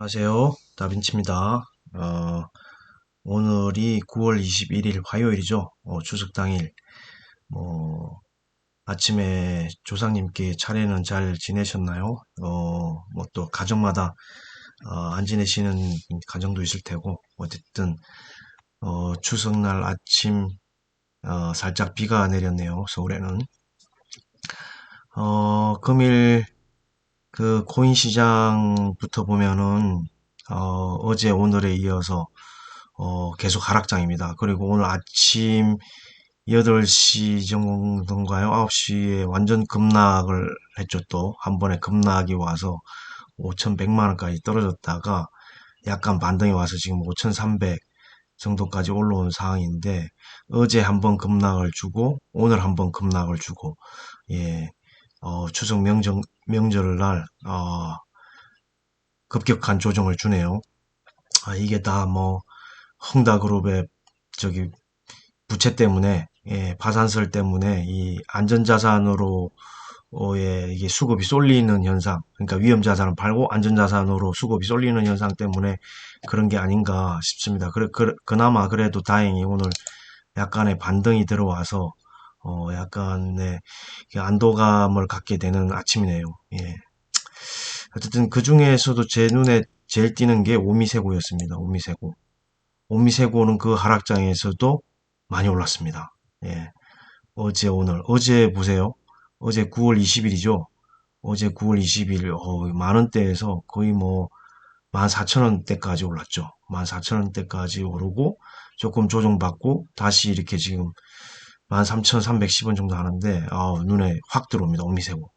안녕하세요. 다빈치입니다. 오늘이 9월 21일 화요일이죠. 추석 당일. 뭐, 아침에 조상님께 차례는 잘 지내셨나요? 뭐 또 가정마다 안 지내시는 가정도 있을 테고, 어쨌든 추석날 아침 살짝 비가 내렸네요. 서울에는. 금일 그 코인 시장부터 보면은 어제 오늘에 이어서 계속 하락장입니다. 그리고 오늘 아침 8시 정도인가요? 9시에 완전 급락을 했죠. 또 한 번에 급락이 와서 5,100만 원까지 떨어졌다가 약간 반등이 와서 지금 5,300 정도까지 올라온 상황인데, 어제 한 번 급락을 주고 오늘 한 번 급락을 주고, 예, 추석 명절 날 급격한 조정을 주네요. 이게 다 뭐 흥다그룹의 저기 부채 때문에, 파산설 때문에 이 안전자산으로 이게 수급이 쏠리는 현상, 그러니까 위험자산을 팔고 안전자산으로 수급이 쏠리는 현상 때문에 그런 게 아닌가 싶습니다. 그나마 그래도 다행히 오늘 약간의 반등이 들어와서 약간의 안도감을 갖게 되는 아침이네요. 예. 어쨌든 그 중에서도 제 눈에 제일 띄는 게 오미세고였습니다. 오미세고. 오미세고는 그 하락장에서도 많이 올랐습니다. 예. 어제 오늘 어제 보세요. 어제 9월 20일이죠. 어제 9월 20일 만 원대에서 거의 뭐 14,000원대까지 올랐죠. 14,000원대까지 오르고 조금 조정받고 다시 이렇게 지금 13,310원 정도 하는데 눈에 확 들어옵니다. 오미세고.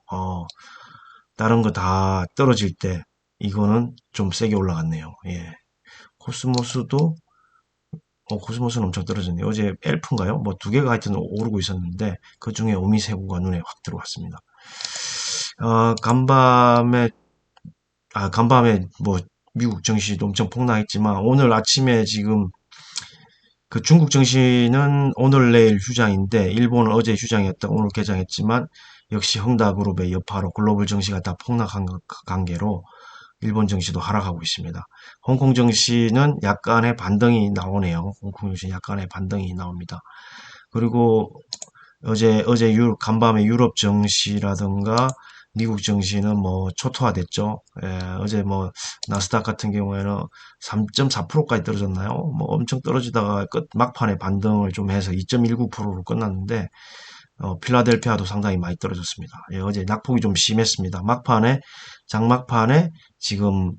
다른 거 다 떨어질 때 이거는 좀 세게 올라갔네요. 예. 코스모스도 코스모스는 엄청 떨어졌네요. 어제 엘프인가요? 뭐 두 개가 하여튼 오르고 있었는데 그 중에 오미세고가 눈에 확 들어왔습니다. 간밤에 간밤에 뭐 미국 증시도 엄청 폭락했지만 오늘 아침에 지금 그 중국 증시는 오늘 내일 휴장인데 일본은 어제 휴장이었다 오늘 개장했지만 역시 흥다그룹의 여파로 글로벌 증시가 다 폭락한 관계로 일본 증시도 하락하고 있습니다. 홍콩 증시는 약간의 반등이 나오네요. 홍콩 증시 약간의 반등이 나옵니다. 그리고 어제 간밤에 유럽 증시라든가 미국 증시는 뭐 초토화됐죠. 어제 뭐 나스닥 같은 경우에는 3.4%까지 떨어졌나요? 뭐 엄청 떨어지다가 막판에 반등을 좀 해서 2.19%로 끝났는데 필라델피아도 상당히 많이 떨어졌습니다. 어제 낙폭이 좀 심했습니다. 장막판에 지금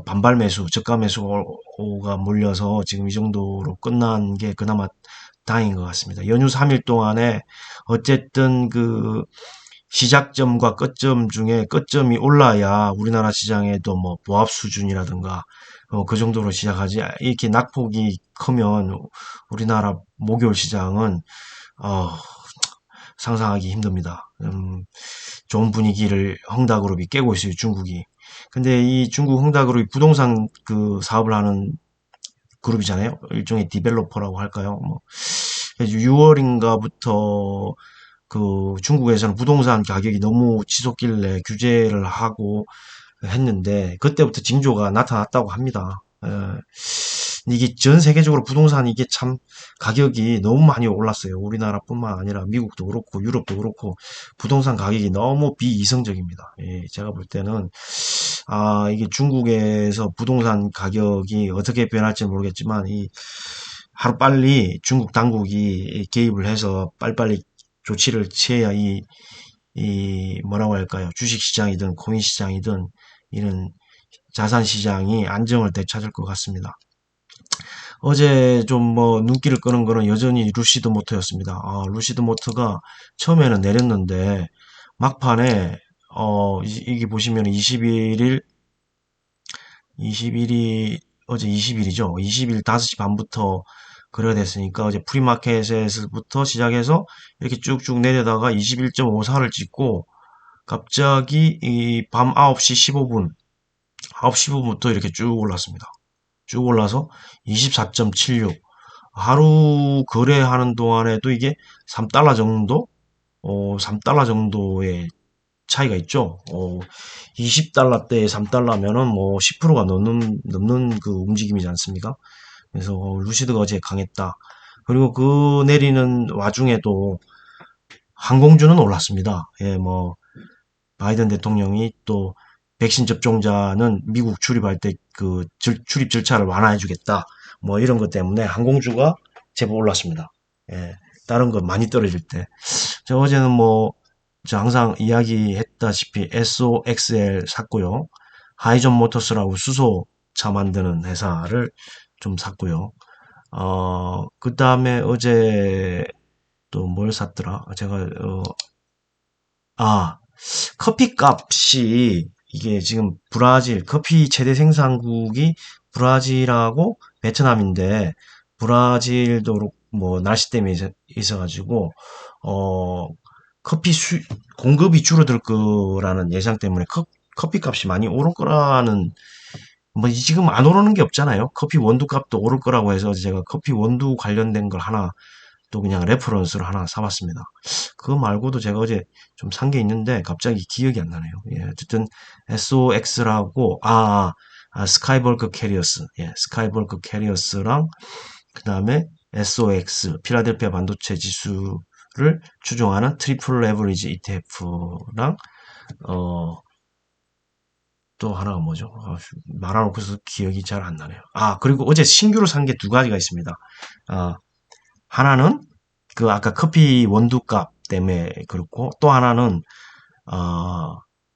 반발 매수, 저가 매수가 몰려서 지금 이 정도로 끝난 게 그나마 다행인 것 같습니다. 연휴 3일 동안에 어쨌든 그 시작점과 끝점 중에 끝점이 올라야 우리나라 시장에도 뭐 보합 수준이라든가 그 정도로 시작하지, 이렇게 낙폭이 크면 우리나라 목요일 시장은 어, 상상하기 힘듭니다. 좋은 분위기를 흥다그룹이 깨고 있어요, 중국이. 근데 이 중국 흥다그룹이 부동산 그 사업을 하는 그룹이잖아요. 일종의 디벨로퍼라고 할까요? 뭐 6월인가부터 그 중국에서는 부동산 가격이 너무 치솟길래 규제를 하고 했는데 그때부터 징조가 나타났다고 합니다. 이게 전 세계적으로 부동산 이게 참 가격이 너무 많이 올랐어요. 우리나라뿐만 아니라 미국도 그렇고 유럽도 그렇고 부동산 가격이 너무 비이성적입니다. 제가 볼 때는 이게 중국에서 부동산 가격이 어떻게 변할지 모르겠지만 이 하루빨리 중국 당국이 개입을 해서 빨리빨리 조치를 취해야 이 뭐라고 할까요? 주식 시장이든 코인 시장이든 이런 자산 시장이 안정을 되찾을 것 같습니다. 어제 좀 뭐 눈길을 끄는 거는 여전히 루시드 모터였습니다. 루시드 모터가 처음에는 내렸는데 막판에 이게 보시면 21일이 어제 20일이죠. 20일 5시 반부터 그래야 됐으니까 어제 프리마켓에서부터 시작해서 이렇게 쭉쭉 내려다가 21.54를 찍고 갑자기 이 밤 9시 15분, 9시 15분부터 이렇게 쭉 올랐습니다. 쭉 올라서 24.76. 하루 거래하는 동안에도 이게 3달러 정도? 3달러 정도의 차이가 있죠. 20달러대 3달러면은 뭐 10%가 넘는 그 움직임이지 않습니까? 그래서 루시드가 어제 강했다. 그리고 그 내리는 와중에도 항공주는 올랐습니다. 예, 뭐 바이든 대통령이 또 백신 접종자는 미국 출입할 때 그 출입 절차를 완화해 주겠다. 뭐 이런 것 때문에 항공주가 제법 올랐습니다. 예, 다른 거 많이 떨어질 때. 저 어제는 뭐, 저 항상 이야기했다시피 SOXL 샀고요. 하이전 모터스라고 수소차 만드는 회사를 좀 샀고요. 그 다음에 어제 또 뭘 샀더라? 제가, 아, 커피 값이 이게 지금 브라질, 커피 최대 생산국이 브라질하고 베트남인데, 브라질도 뭐 날씨 때문에 있어가지고, 어, 커피 공급이 줄어들 거라는 예상 때문에 커피 값이 많이 오를 거라는, 뭐 지금 안 오르는 게 없잖아요. 커피 원두 값도 오를 거라고 해서 제가 커피 원두 관련된 걸 하나 또 그냥 레퍼런스로 하나 사봤습니다. 그거 말고도 제가 어제 좀 산 게 있는데 갑자기 기억이 안 나네요. 예, 어쨌든 SOX라고 스카이볼크 캐리어스, 예, 스카이볼크 캐리어스랑 그 다음에 SOX 필라델피아 반도체 지수를 추종하는 트리플 레버리지 ETF랑 또 하나가 뭐죠? 말아놓고서 기억이 잘 안 나네요. 그리고 어제 신규로 산 게 두 가지가 있습니다. 아, 하나는 그 아까 커피 원두값 때문에 그렇고 또 하나는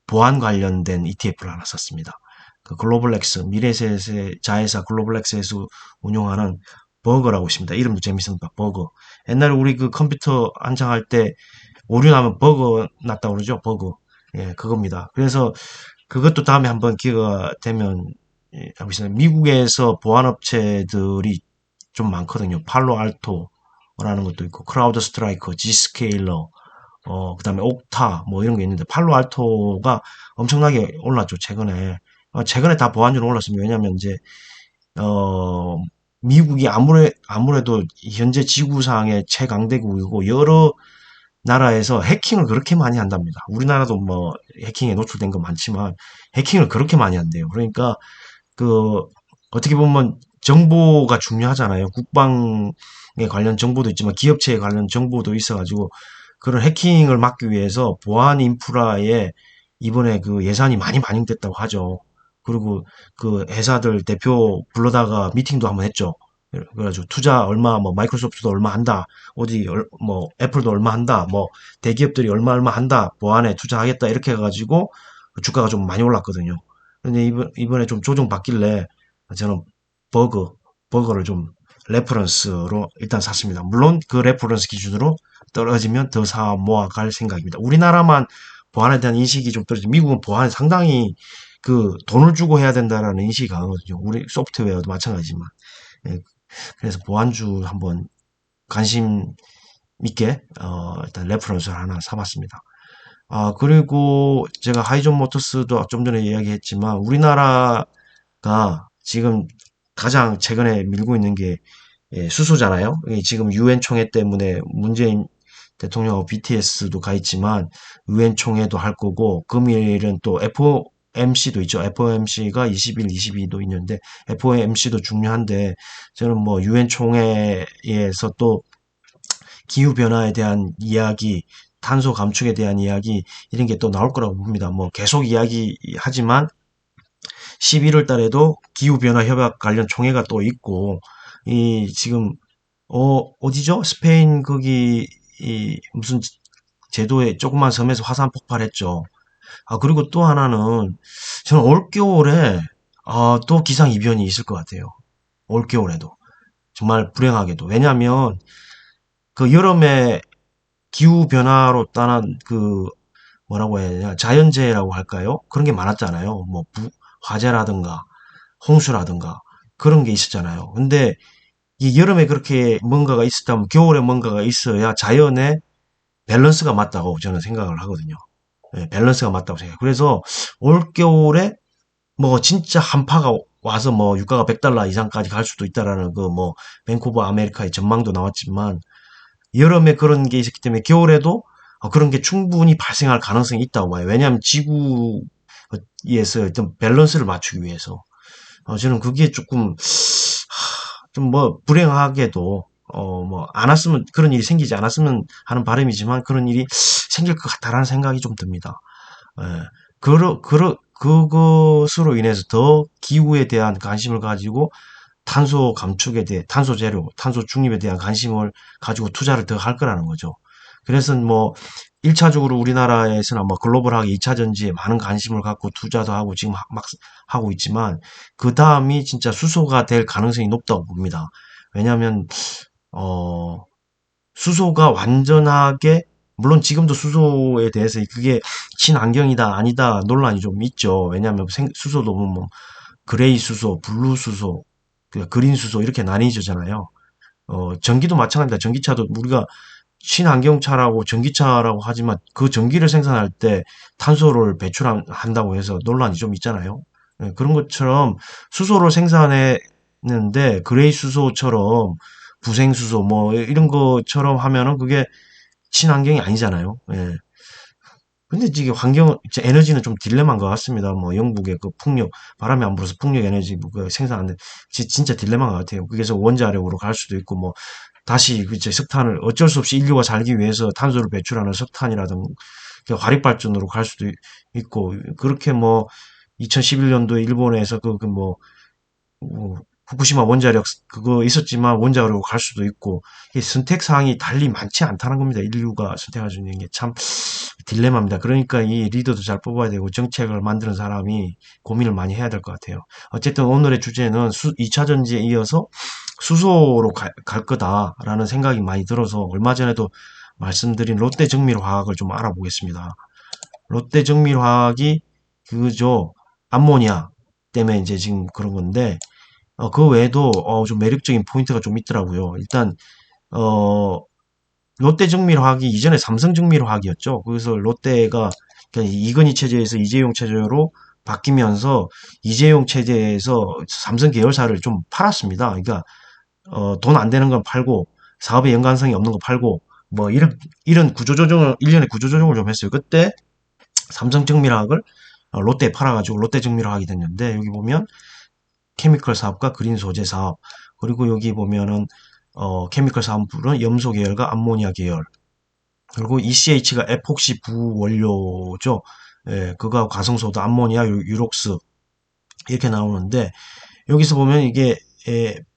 보안 관련된 ETF를 하나 샀습니다. 그 글로벌렉스 미래세세 자회사 글로벌렉스에서 운용하는 버거라고 있습니다. 이름도 재밌습니다. 버거. 옛날에 우리 그 컴퓨터 한창 할 때 오류 나면 버거 났다고 그러죠. 버거. 예, 그겁니다. 그래서 그것도 다음에 한번 기회가 되면 하겠습니다. 미국에서 보안업체들이 좀 많거든요. 팔로알토라는 것도 있고, 크라우드 스트라이커, 지스케일러, 그다음에 옥타 뭐 이런 게 있는데 팔로알토가 엄청나게 올랐죠. 최근에 다 보안율 올랐습니다. 왜냐하면 이제 어 미국이 아무래도 현재 지구상의 최강대국이고 여러 나라에서 해킹을 그렇게 많이 한답니다. 우리나라도 뭐 해킹에 노출된 거 많지만 해킹을 그렇게 많이 한대요. 그러니까 그 어떻게 보면 정보가 중요하잖아요. 국방에 관련 정보도 있지만 기업체에 관련 정보도 있어가지고 그런 해킹을 막기 위해서 보안 인프라에 이번에 그 예산이 많이 반영됐다고 하죠. 그리고 그 회사들 대표 불러다가 미팅도 한번 했죠. 그래가지고 투자 얼마, 뭐 마이크로소프트도 얼마 한다, 뭐 애플도 얼마 한다, 뭐 대기업들이 얼마 한다, 보안에 투자하겠다 이렇게 해가지고 주가가 좀 많이 올랐거든요. 근데 이번에 좀 조정 받길래 저는 버거, 버거를 좀 레퍼런스로 일단 샀습니다. 물론 그 레퍼런스 기준으로 떨어지면 더 사 모아갈 생각입니다. 우리나라만 보안에 대한 인식이 좀 떨어지고 미국은 보안에 상당히 그 돈을 주고 해야 된다라는 인식이 강하거든요. 우리 소프트웨어도 마찬가지지만. 예, 그래서 보안주 한번 관심 있게 일단 레퍼런스를 하나 사봤습니다. 그리고 제가 하이존 모터스도 좀 전에 이야기했지만 우리나라가 지금 가장 최근에 밀고 있는 게 수소잖아요. 지금 유엔 총회 때문에 문재인 대통령하고 BTS도 가 있지만 유엔 총회도 할 거고 금일은 또 FOMC도 있죠. FOMC가 20일, 22도 있는데 FOMC도 중요한데 저는 뭐 유엔 총회에서 또 기후 변화에 대한 이야기, 탄소 감축에 대한 이야기 이런 게 또 나올 거라고 봅니다. 뭐 계속 이야기하지만 11월 달에도 기후 변화 협약 관련 총회가 또 있고 이 지금 어디죠? 스페인 거기 이 무슨 제도에 조그만 섬에서 화산 폭발했죠. 그리고 또 하나는 저는 올겨울에 또 기상 이변이 있을 것 같아요. 올겨울에도 정말 불행하게도 왜냐하면 그 여름에 기후 변화로 따른 그 뭐라고 해야 되냐 자연재해라고 할까요? 그런 게 많았잖아요. 뭐 화재라든가 홍수라든가 그런 게 있었잖아요. 근데 이 여름에 그렇게 뭔가가 있었다면 겨울에 뭔가가 있어야 자연의 밸런스가 맞다고 저는 생각을 하거든요. 예, 밸런스가 맞다고 생각해요. 그래서 올겨울에 뭐 진짜 한파가 와서 뭐 유가가 100달러 이상까지 갈 수도 있다라는 그 뭐 밴쿠버 아메리카의 전망도 나왔지만 여름에 그런 게 있었기 때문에 겨울에도 그런 게 충분히 발생할 가능성이 있다고 봐요. 왜냐하면 지구에서 어떤 밸런스를 맞추기 위해서. 저는 그게 조금 좀 뭐 불행하게도 뭐 안 왔으면 그런 일이 생기지 않았으면 하는 바람이지만 그런 일이 생길 것 같다라는 생각이 좀 듭니다. 예. 그것으로 인해서 더 기후에 대한 관심을 가지고 탄소 감축에 대해 탄소 재료, 탄소 중립에 대한 관심을 가지고 투자를 더 할 거라는 거죠. 그래서 뭐 1차적으로 우리나라에서는 뭐 글로벌하게 2차 전지에 많은 관심을 갖고 투자도 하고 지금 막 하고 있지만 그 다음이 진짜 수소가 될 가능성이 높다고 봅니다. 왜냐하면 어 수소가 완전하게 물론 지금도 수소에 대해서 그게 친환경이다 아니다 논란이 좀 있죠. 왜냐하면 수소도 뭐 그레이 수소, 블루 수소, 그린 수소 이렇게 나뉘잖아요. 전기도 마찬가지입니다. 전기차도 우리가 친환경차라고 전기차라고 하지만 그 전기를 생산할 때 탄소를 배출한다고 해서 논란이 좀 있잖아요. 그런 것처럼 수소를 생산했는데 그레이 수소처럼 부생수소 뭐 이런 것처럼 하면은 그게 친환경이 아니잖아요. 예. 근데 이게 에너지는 좀 딜레마인 것 같습니다. 뭐 영국의 그 풍력, 바람이 안 불어서 풍력 에너지 그 생산하는데 진짜 딜레마인 것 같아요. 그래서 원자력으로 갈 수도 있고 뭐 다시 그 이제 석탄을 어쩔 수 없이 인류가 살기 위해서 탄소를 배출하는 석탄이라든가 화력 발전으로 갈 수도 있고 그렇게 뭐 2011년도에 일본에서 그뭐 후쿠시마 원자력 그거 있었지만 원자력으로 갈 수도 있고 이 선택 사항이 달리 많지 않다는 겁니다. 인류가 선택할 수 있는 게 참 딜레마입니다. 그러니까 이 리더도 잘 뽑아야 되고 정책을 만드는 사람이 고민을 많이 해야 될 것 같아요. 어쨌든 오늘의 주제는 2차 전지에 이어서 수소로 갈 거다라는 생각이 많이 들어서 얼마 전에도 말씀드린 롯데 정밀화학을 좀 알아보겠습니다. 롯데 정밀화학이 그죠 암모니아 때문에 이제 지금 그런 건데 그 외에도 좀 매력적인 포인트가 좀 있더라고요. 일단 어, 롯데 정밀화학이 이전에 삼성 정밀화학이었죠. 그래서 롯데가 그냥 이건희 체제에서 이재용 체제로 바뀌면서 이재용 체제에서 삼성 계열사를 좀 팔았습니다. 그러니까 돈 안 되는 건 팔고 사업에 연관성이 없는 거 팔고 뭐 이런 구조조정을 일련의 구조조정을 좀 했어요. 그때 삼성 정밀화학을 롯데에 팔아가지고 롯데 정밀화학이 됐는데 여기 보면 케미컬 사업과 그린 소재 사업 그리고 여기 보면은 케미컬 사업부는 염소 계열과 암모니아 계열 그리고 ECH가 에폭시 부원료죠. 예, 그거하고 가성소다 암모니아 유록스 이렇게 나오는데 여기서 보면 이게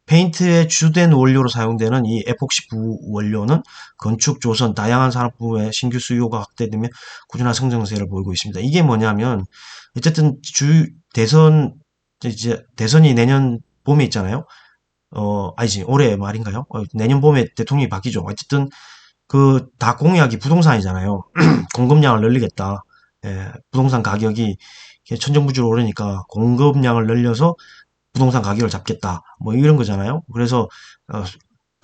페인트의 주된 원료로 사용되는 이 에폭시 부원료는 건축, 조선, 다양한 산업부의 신규 수요가 확대되며 꾸준한 성장세를 보이고 있습니다. 이게 뭐냐면 어쨌든 대선이 내년 봄에 있잖아요. 아니지 올해 말인가요? 내년 봄에 대통령이 바뀌죠. 어쨌든 그 다 공약이 부동산이잖아요. 공급량을 늘리겠다. 예, 부동산 가격이 천정부지로 오르니까 공급량을 늘려서 부동산 가격을 잡겠다. 뭐 이런 거잖아요. 그래서 어,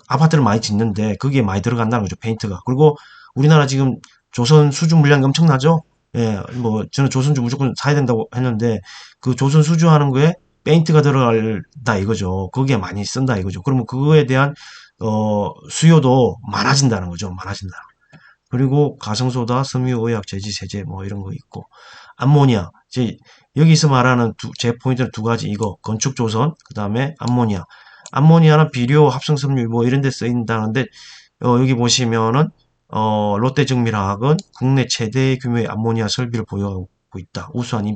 아파트를 많이 짓는데 거기에 많이 들어간다는 거죠. 페인트가. 그리고 우리나라 지금 조선 수주 물량이 엄청나죠. 예, 뭐 저는 조선주 무조건 사야 된다고 했는데 그 조선 수주하는 거에 페인트가 들어간다 이거죠. 거기에 많이 쓴다 이거죠. 그러면 그거에 대한 수요도 많아진다는 거죠. 많아진다. 그리고 가성소다, 섬유의약, 제지, 세제 뭐 이런 거 있고 암모니아. 이제 여기서 말하는 제 포인트는 두 가지 이거 건축 조선 그다음에 암모니아. 암모니아는 비료, 합성 섬유 뭐 이런 데 쓰인다는데 여기 보시면은 롯데 정밀화학은 국내 최대 규모의 암모니아 설비를 보유하고 있다. 우수한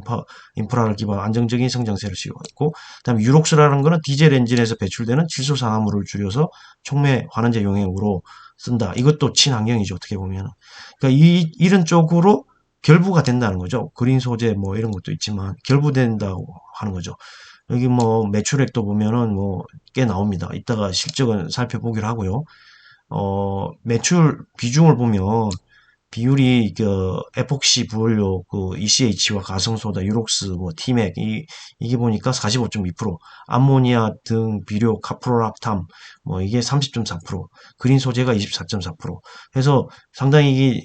인프라를 기반 안정적인 성장세를 지고 있고, 그다음에 유록스라는 거는 디젤 엔진에서 배출되는 질소산화물을 줄여서 촉매 환원제 용액으로 쓴다. 이것도 친환경이죠. 어떻게 보면. 그러니까 이런 쪽으로 결부가 된다는 거죠. 그린 소재 뭐 이런 것도 있지만 결부된다고 하는 거죠. 여기 뭐 매출액도 보면은 뭐 꽤 나옵니다. 이따가 실적은 살펴보기로 하고요. 매출 비중을 보면 비율이 그 에폭시 부원료 그 ECH와 가성소다 유록스 뭐 티맥 이게 보니까 45.2% 암모니아 등 비료 카프로락탐 뭐 이게 30.4% 그린 소재가 24.4% 해서 상당히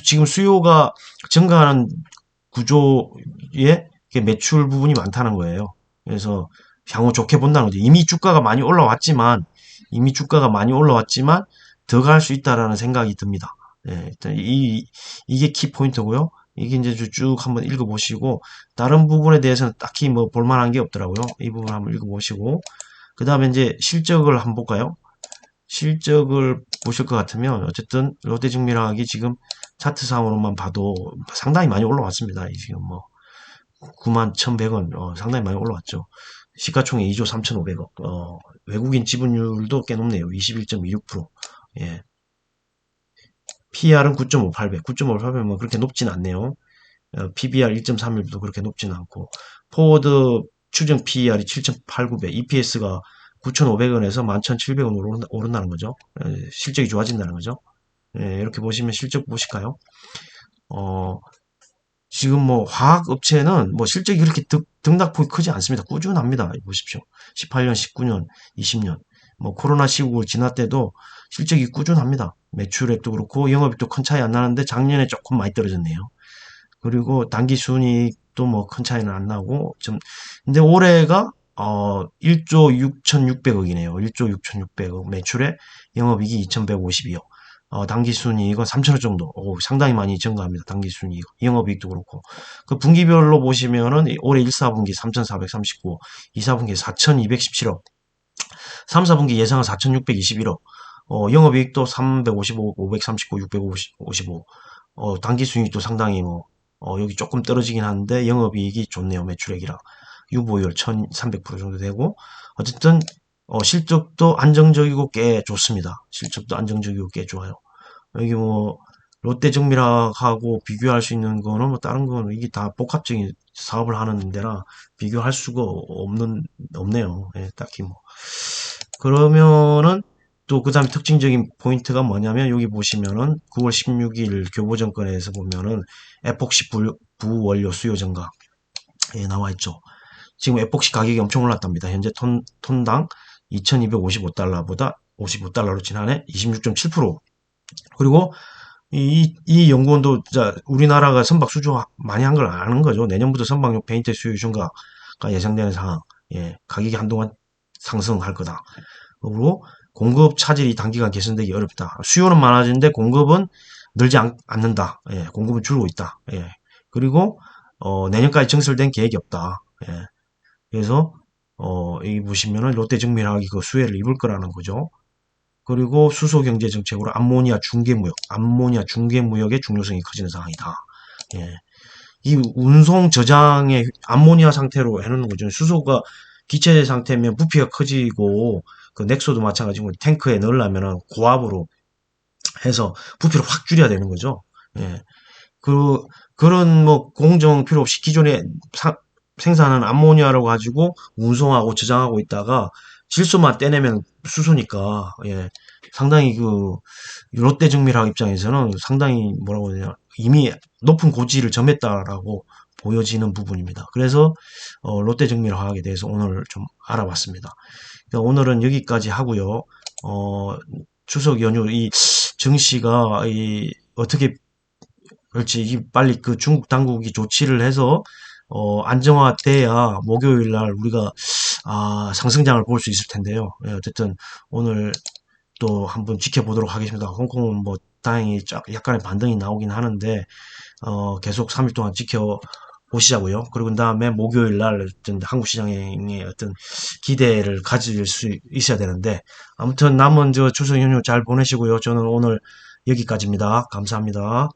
지금 수요가 증가하는 구조에 매출 부분이 많다는 거예요. 그래서 향후 좋게 본다는 거죠. 이미 주가가 많이 올라왔지만 더 갈 수 있다라는 생각이 듭니다. 예, 일단 이게 키 포인트고요. 이게 이제 쭉 한번 읽어보시고, 다른 부분에 대해서는 딱히 뭐 볼만한 게 없더라고요. 이 부분 한번 읽어보시고, 그 다음에 이제 실적을 한번 볼까요? 실적을 보실 것 같으면, 어쨌든 롯데증밀화학이 지금 차트상으로만 봐도 상당히 많이 올라왔습니다. 지금 뭐, 91,100원, 상당히 많이 올라왔죠. 시가총액 2조 3,500억, 외국인 지분율도 꽤 높네요. 21.26%. 예. PR은 9.58배, 9.58배 뭐 그렇게 높진 않네요. PBR 1.31도 그렇게 높진 않고, 포워드 추정 PER이 7.89배, EPS가 9,500원에서 11,700원으로 오른다는 거죠. 실적이 좋아진다는 거죠. 이렇게 보시면 실적 보실까요? 어, 지금 뭐 화학 업체는 뭐 실적이 그렇게 등락폭이 크지 않습니다. 꾸준합니다. 보십시오. 18년, 19년, 20년. 뭐 코로나 시국을 지났대도 실적이 꾸준합니다. 매출액도 그렇고 영업이익도 큰 차이 안 나는데 작년에 조금 많이 떨어졌네요. 그리고 단기 순이익도 뭐 큰 차이는 안 나고 좀 근데 올해가 1조 6,600억이네요. 1조 6,600억 매출에 영업이익이 2,152억. 당기순이익은 3천억 정도. 상당히 많이 증가합니다. 당기순이익. 영업이익도 그렇고. 그 분기별로 보시면은 올해 1, 4분기 3,439억, 2, 4분기 4,217억, 3, 4분기 예상은 4,621억, 영업이익도 355억, 539, 655, 당기순이익도 상당히 뭐, 여기 조금 떨어지긴 하는데 영업이익이 좋네요. 매출액이라. 유보율 1300% 정도 되고, 어쨌든 실적도 안정적이고 꽤 좋습니다. 실적도 안정적이고 꽤 좋아요. 여기 뭐 롯데정밀화하고 비교할 수 있는 거는 뭐 다른 거는 이게 다 복합적인 사업을 하는 데라 비교할 수가 없네요. 예, 딱히 뭐. 그러면은 또 그 다음에 특징적인 포인트가 뭐냐면 여기 보시면은 9월 16일 교보증권에서 보면은 에폭시 부원료 수요 증가 예, 나와 있죠. 지금 에폭시 가격이 엄청 올랐답니다. 현재 톤당 2255달러보다 55달러로 지난해 26.7%. 그리고 이 연구원도 우리나라가 선박 수주 많이 한 걸 아는 거죠. 내년부터 선박용 페인트 수요 증가가 예상되는 상황. 예, 가격이 한동안 상승할 거다. 그리고 공급 차질이 단기간 개선되기 어렵다. 수요는 많아지는데 공급은 늘지 않는다. 예, 공급은 줄고 있다. 예. 그리고 내년까지 증설된 계획이 없다. 예. 그래서 여기 보시면은 롯데증밀화학이 그 수혜를 입을 거라는 거죠. 그리고 수소경제 정책으로 암모니아 중개무역의 중요성이 커지는 상황이다. 예. 이 운송 저장의 암모니아 상태로 해놓는 거죠. 수소가 기체 상태면 부피가 커지고 그 넥소도 마찬가지고 탱크에 넣으려면 고압으로 해서 부피를 확 줄여야 되는 거죠. 예. 그런 뭐 공정 필요 없이 기존에 생산한 암모니아라고 가지고 운송하고 저장하고 있다가 질소만 떼내면 수소니까 예. 상당히 그 롯데증밀화학 입장에서는 상당히 뭐라고 해야 되냐 이미 높은 고지를 점했다라고 보여지는 부분입니다. 그래서 롯데증밀화학에 대해서 오늘 좀 알아봤습니다. 그러니까 오늘은 여기까지 하고요. 추석 연휴 이 증시가 어떻게 그렇지 빨리 그 중국 당국이 조치를 해서 안정화돼야 목요일 날 우리가 상승장을 볼 수 있을 텐데요. 예, 어쨌든 오늘 또 한번 지켜보도록 하겠습니다. 홍콩은 뭐 다행히 약간의 반등이 나오긴 하는데 계속 3일 동안 지켜보시자고요. 그리고 그 다음에 목요일 날 어떤 한국 시장의 어떤 기대를 가질 수 있어야 되는데 아무튼 남은 저 추석 연휴 잘 보내시고요. 저는 오늘 여기까지입니다. 감사합니다.